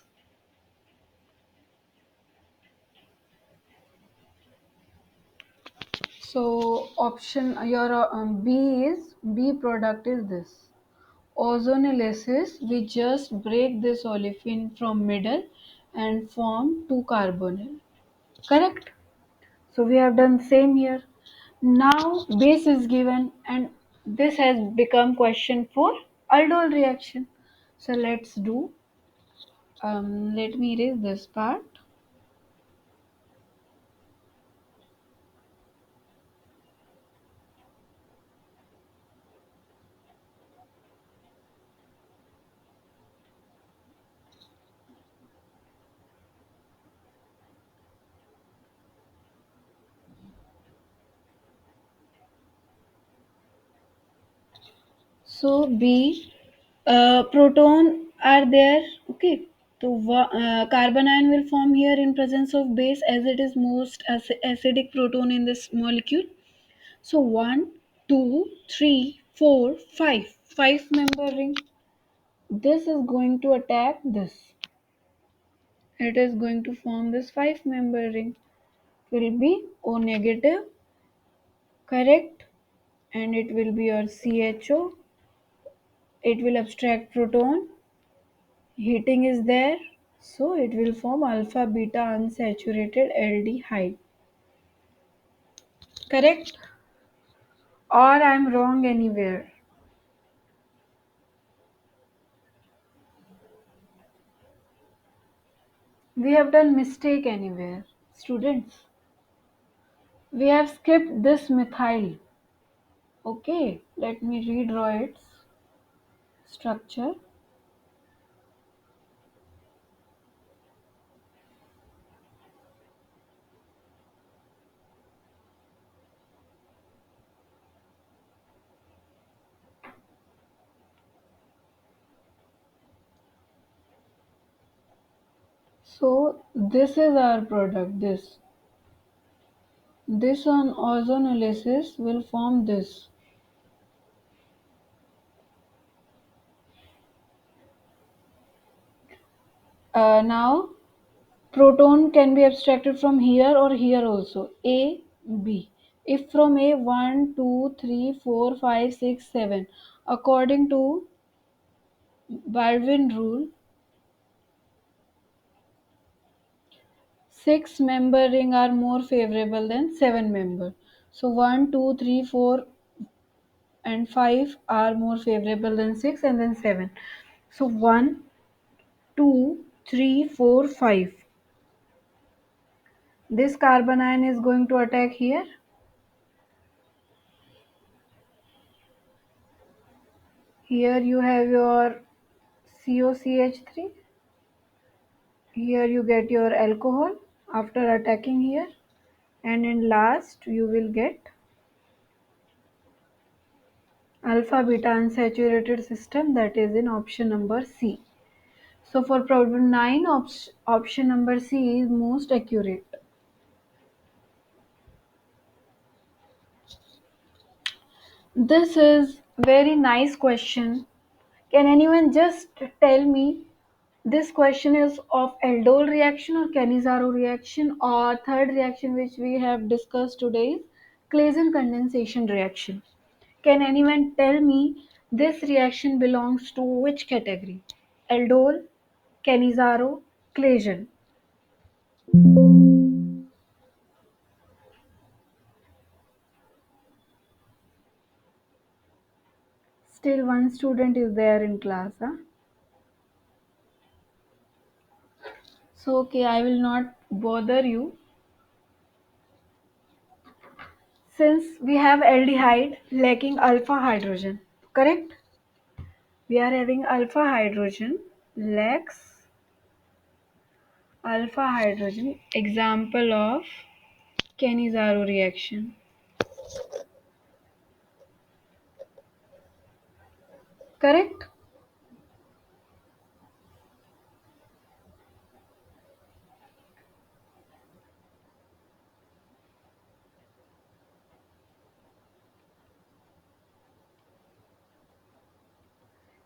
So option your B product is this. Ozonolysis, we just break this olefin from middle and form two carbonyl. Correct? So we have done same here. Now base is given and this has become question for aldol reaction. So let's do. Let me erase this part. So B, proton are there. Okay. So carbon ion will form here in presence of base as it is most acidic proton in this molecule. So one, two, three, four, five. Five-member ring. This is going to attack this. It is going to form this five-member ring. Will be O negative, correct? And it will be your CHO. It will abstract proton. Heating is there. So it will form alpha beta unsaturated aldehyde. Correct? Or I'm wrong anywhere. We have done mistake anywhere. Students, we have skipped this methyl. Okay, let me redraw its structure. So this is our product. This on ozonolysis will form this. Now proton can be abstracted from here or here also. A, B. If from A 1, 2, 3, 4, 5, 6, 7. According to Barwin rule, 6-member ring are more favorable than 7-member. So 1, 2, 3, 4, and 5 are more favorable than 6 and then 7. So 1, 2, 3, 4, 5. This carbon ion is going to attack here. Here you have your COCH3. Here you get your alcohol after attacking here. And in last you will get alpha beta unsaturated system, that is in option number C. So for problem 9, option number C is most accurate. This is very nice question. Can anyone just tell me this question is of aldol reaction or cannizaro reaction, or third reaction which we have discussed today is claisen condensation reaction. Can anyone tell me this reaction belongs to which category? Aldol, cannizaro, claisen. Still one student is there in class, huh? So okay, I will not bother you. Since we have aldehyde lacking alpha hydrogen, correct? We are having alpha hydrogen lacks alpha hydrogen. Example of cannizaro reaction. Correct?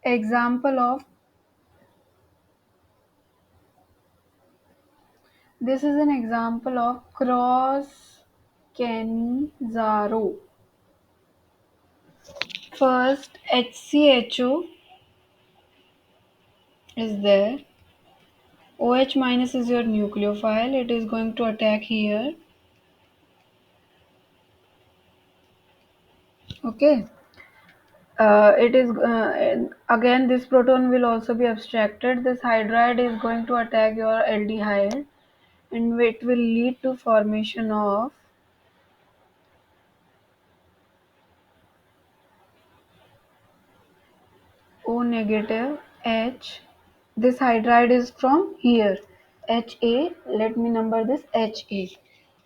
Example of this is an example of cross cannizaro. First HCHO is there. OH minus is your nucleophile. It is going to attack here. Okay. It is and again this proton will also be abstracted. This hydride is going to attack your aldehyde and it will lead to formation of O negative H. This hydride is from here. HA. Let me number this HA.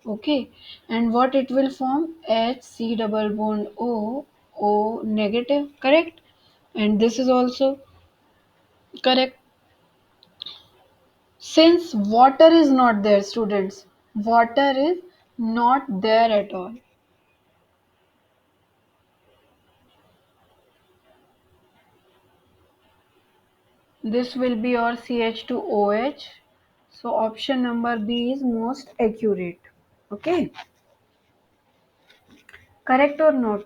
Okay. And what it will form? HC double bond O negative. Correct. And this is also correct. Since water is not there, students, water is not there at all. This will be your CH2OH. So option number B is most accurate. Okay, correct or not?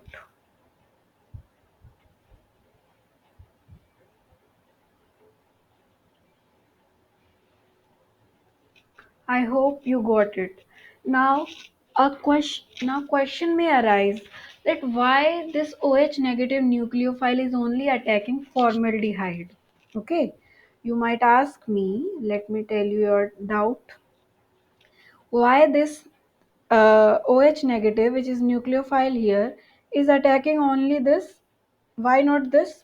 I hope you got it. Now, question may arise that why this OH negative nucleophile is only attacking formaldehyde. Okay, you might ask me. Let me tell you your doubt. Why this OH negative, which is nucleophile here, is attacking only this? Why not this?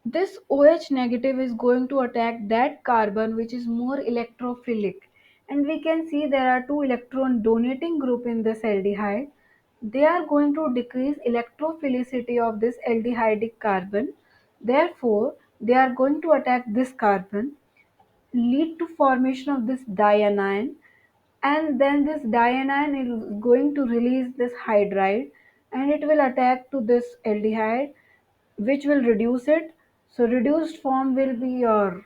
This OH negative is going to attack that carbon which is more electrophilic. And we can see there are two electron donating group in this aldehyde. They are going to decrease electrophilicity of this aldehydic carbon. Therefore, they are going to attack this carbon, lead to formation of this dianion, and then this dianion is going to release this hydride and it will attack to this aldehyde which will reduce it. So reduced form will be your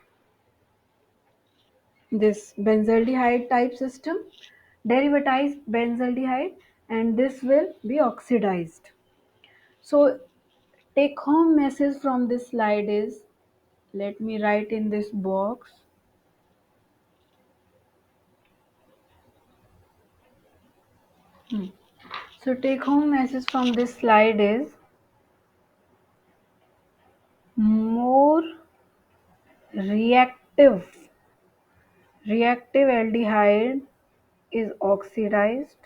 this benzaldehyde type system, derivatized benzaldehyde, and this will be oxidized. So take home message from this slide is, let me write in this box. So take home message from this slide is more reactive aldehyde is oxidized,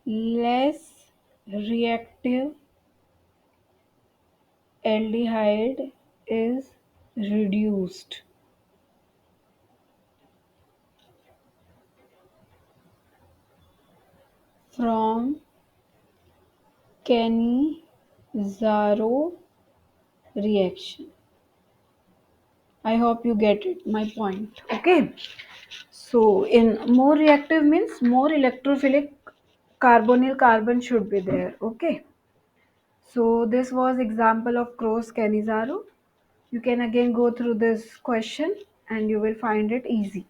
less reactive aldehyde is reduced. From cannizaro reaction. I hope you get it, my point. Okay. So in more reactive means more electrophilic carbonyl carbon should be there. Okay. So this was example of cross cannizaro. You can again go through this question and you will find it easy.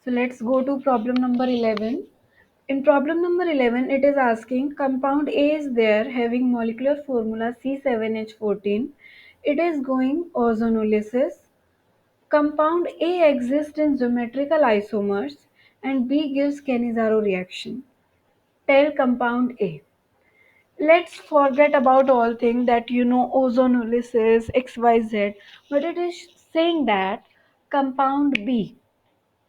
So let's go to problem number 11. In problem number 11, it is asking compound A is there having molecular formula C7H14. It is going ozonolysis. Compound A exists in symmetrical isomers and B gives cannizaro reaction. Tell compound A. Let's forget about all things that you know ozonolysis, XYZ, but it is saying that compound B,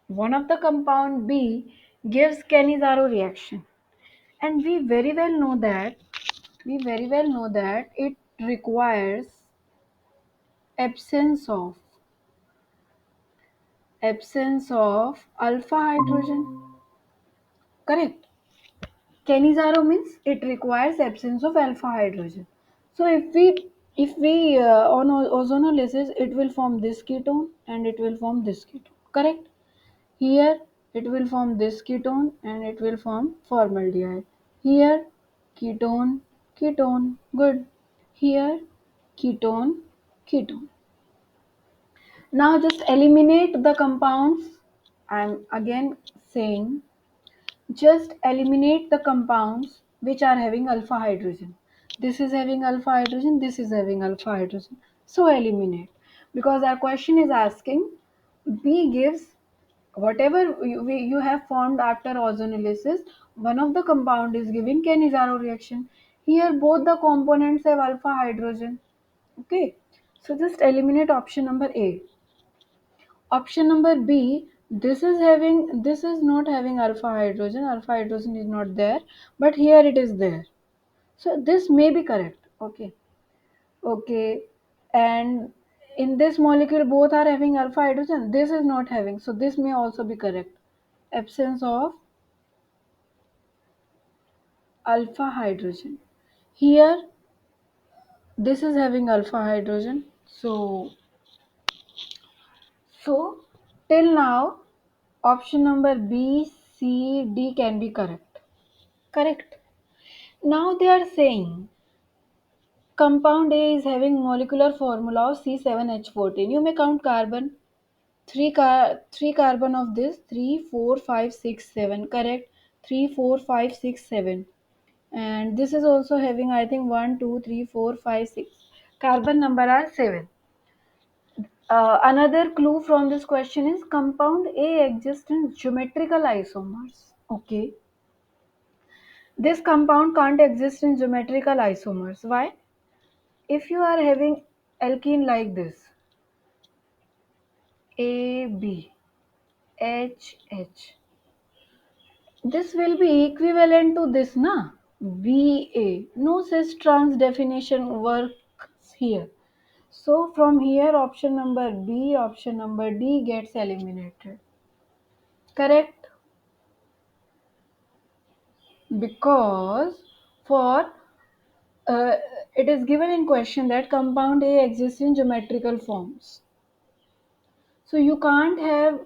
one of the compound B gives cannizaro reaction. And we very well know that it requires absence of alpha hydrogen. Correct. Cannizaro means it requires absence of alpha hydrogen. So if we on ozonolysis, it will form this ketone and it will form this ketone. Correct. Here it will form this ketone and it will form formaldehyde. Here ketone, ketone, good. Here ketone, ketone. Now just eliminate the compounds. I'm again saying just eliminate the compounds which are having alpha hydrogen. This is having alpha hydrogen, this is having alpha hydrogen. So eliminate because our question is asking B gives whatever you have formed after ozonolysis, one of the compound is giving cannizaro reaction. Here both the components have alpha hydrogen. Okay, so just eliminate option number A. Option number B, this is not having alpha hydrogen is not there, but here it is there. So this may be correct. Okay. Okay. And in this molecule both are having alpha hydrogen. This is not having. So this may also be correct. Absence of alpha hydrogen. Here this is having alpha hydrogen. So till now option number B, C, D can be correct. Correct. Now they are saying compound A is having molecular formula of C7H14. You may count carbon. Three carbon of this. 3, 4, 5, 6, 7. Correct. 3, 4, 5, 6, 7. And this is also having I think 1, 2, 3, 4, 5, 6. Carbon number are 7. Another clue from this question is compound A exists in geometrical isomers. Okay. This compound can't exist in geometrical isomers. Why? If you are having alkene like this, A B H H, this will be equivalent to this, na? B A. No such trans definition works here. So from here, option number B, option number D gets eliminated. Correct? Because for uh, it is given in question that compound A exists in geometrical forms. So you can't have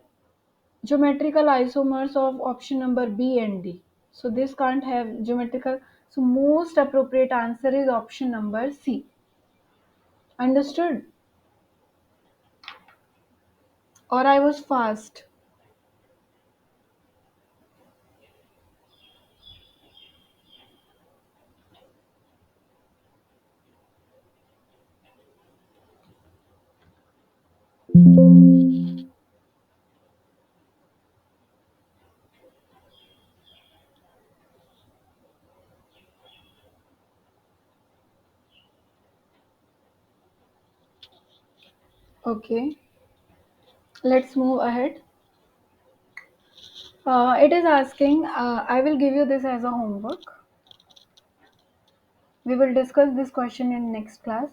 geometrical isomers of option number B and D. So this can't have geometrical. So most appropriate answer is option number C. Understood? Or I was fast. Okay, let's move ahead. It is asking, I will give you this as a homework. We will discuss this question in next class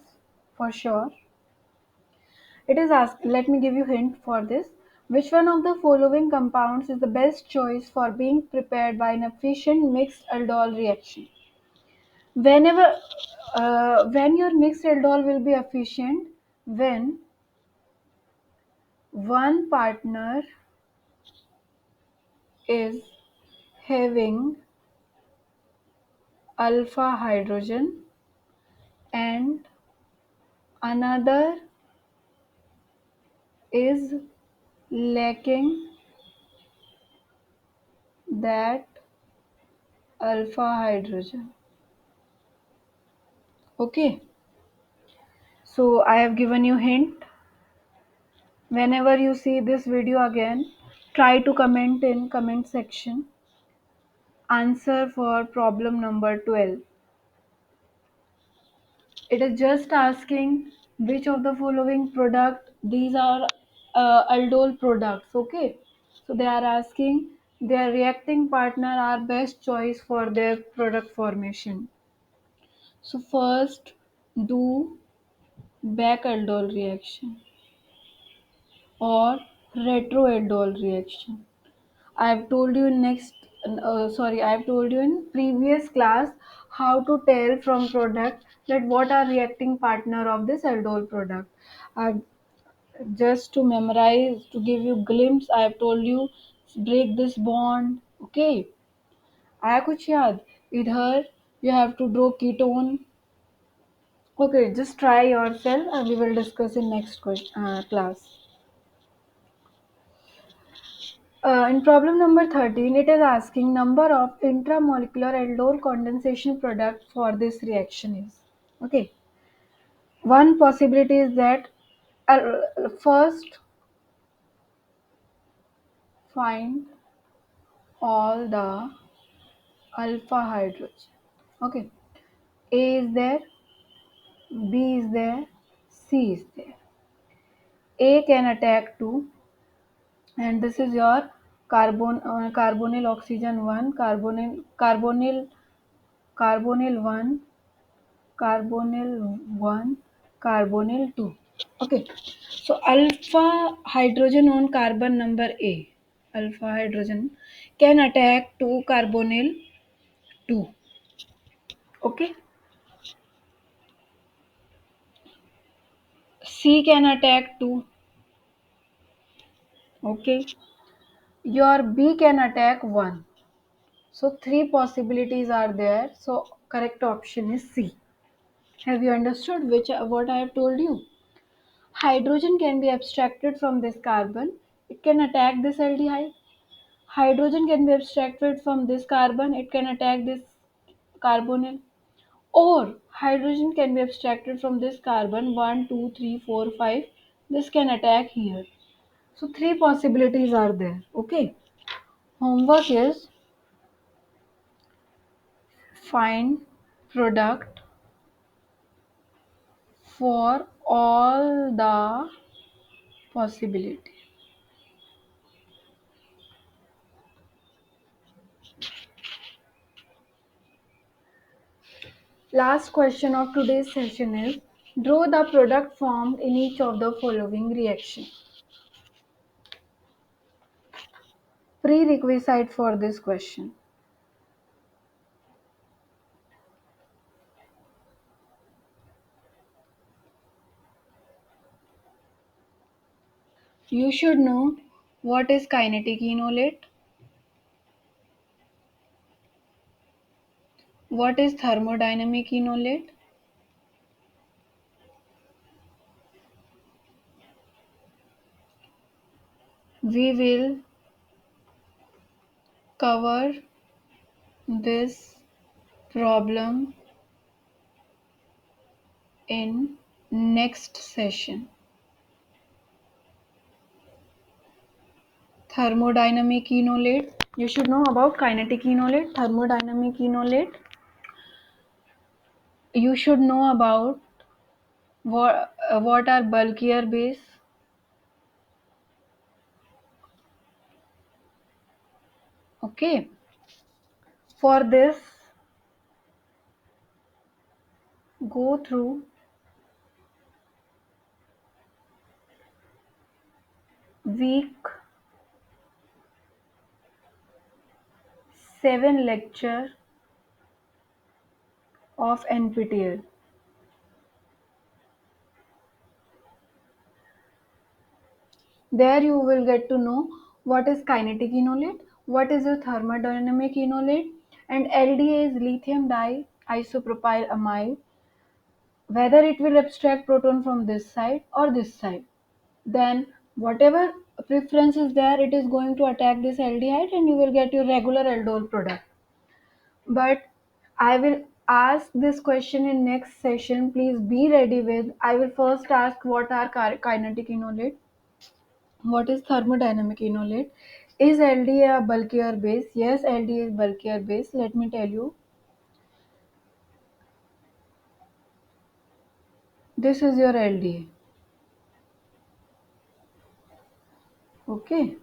for sure. It is asked, let me give you hint for this. Which one of the following compounds is the best choice for being prepared by an efficient mixed aldol reaction? Whenever, when your mixed aldol will be efficient, when one partner is having alpha hydrogen and another is lacking that alpha hydrogen. Okay, so I have given you hint. Whenever you see this video again, try to comment in comment section answer for problem number 12. It is just asking which of the following product, these are aldol products. Okay, so they are asking their reacting partner are best choice for their product formation. So first do back aldol reaction or retroaldol reaction. I've told you in I've told you in previous class how to tell from product that what are reacting partner of this aldol product. I've just to memorize, to give you glimpse, I've told you break this bond. Okay, आया कुछ याद? इधर you have to draw ketone. Okay, just try yourself and we will discuss in next class. In problem number 13, it is asking number of intramolecular aldol condensation product for this reaction is. Okay. One possibility is that first find all the alpha hydrogen. Okay. A is there, B is there, C is there. A can attack 2 and this is your carbonyl oxygen 1, carbonyl 1, carbonyl 1, carbonyl 2. Okay, so alpha hydrogen on carbon number A, alpha hydrogen can attack to carbonyl 2. Okay, C can attack 2. Okay, your B can attack 1. So three possibilities are there. So correct option is C. Have you understood which what I have told you? Hydrogen can be abstracted from this carbon. It can attack this aldehyde. Hydrogen can be abstracted from this carbon. It can attack this carbonyl. Or hydrogen can be abstracted from this carbon 1, 2, 3, 4, 5. This can attack here. So three possibilities are there. Okay. Homework is find product for all the possibility. Last question of today's session is draw the product formed in each of the following reaction. Prerequisite for this question. You should know what is kinetic enolate, what is thermodynamic enolate, we will cover this problem in next session. Thermodynamic enolate, you should know about kinetic enolate, thermodynamic enolate. You should know about what are bulkier base. Okay, for this go through week 7 lecture of NPTEL. There you will get to know what is kinetic enolate, what is a thermodynamic enolate, and LDA is lithium diisopropyl amide, whether it will abstract proton from this side or this side. Then whatever preference is there, it is going to attack this aldehyde and you will get your regular aldol product. but I will ask this question in next session. Please be ready with. I will first ask what are kinetic inolate, what is thermodynamic inolate, is LDA a bulkier base? Yes, LDA is bulkier base. Let me tell you. This is your LDA. Okay.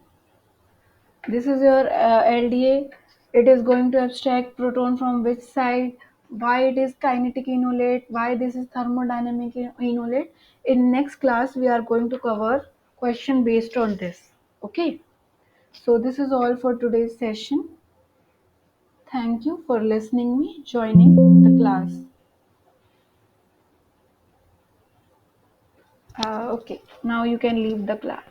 This is your LDA. It is going to abstract proton from which side, why it is kinetic inolate, why this is thermodynamic inolate. In next class, we are going to cover question based on this. Okay. So this is all for today's session. Thank you for listening me, joining the class. Okay. Now you can leave the class.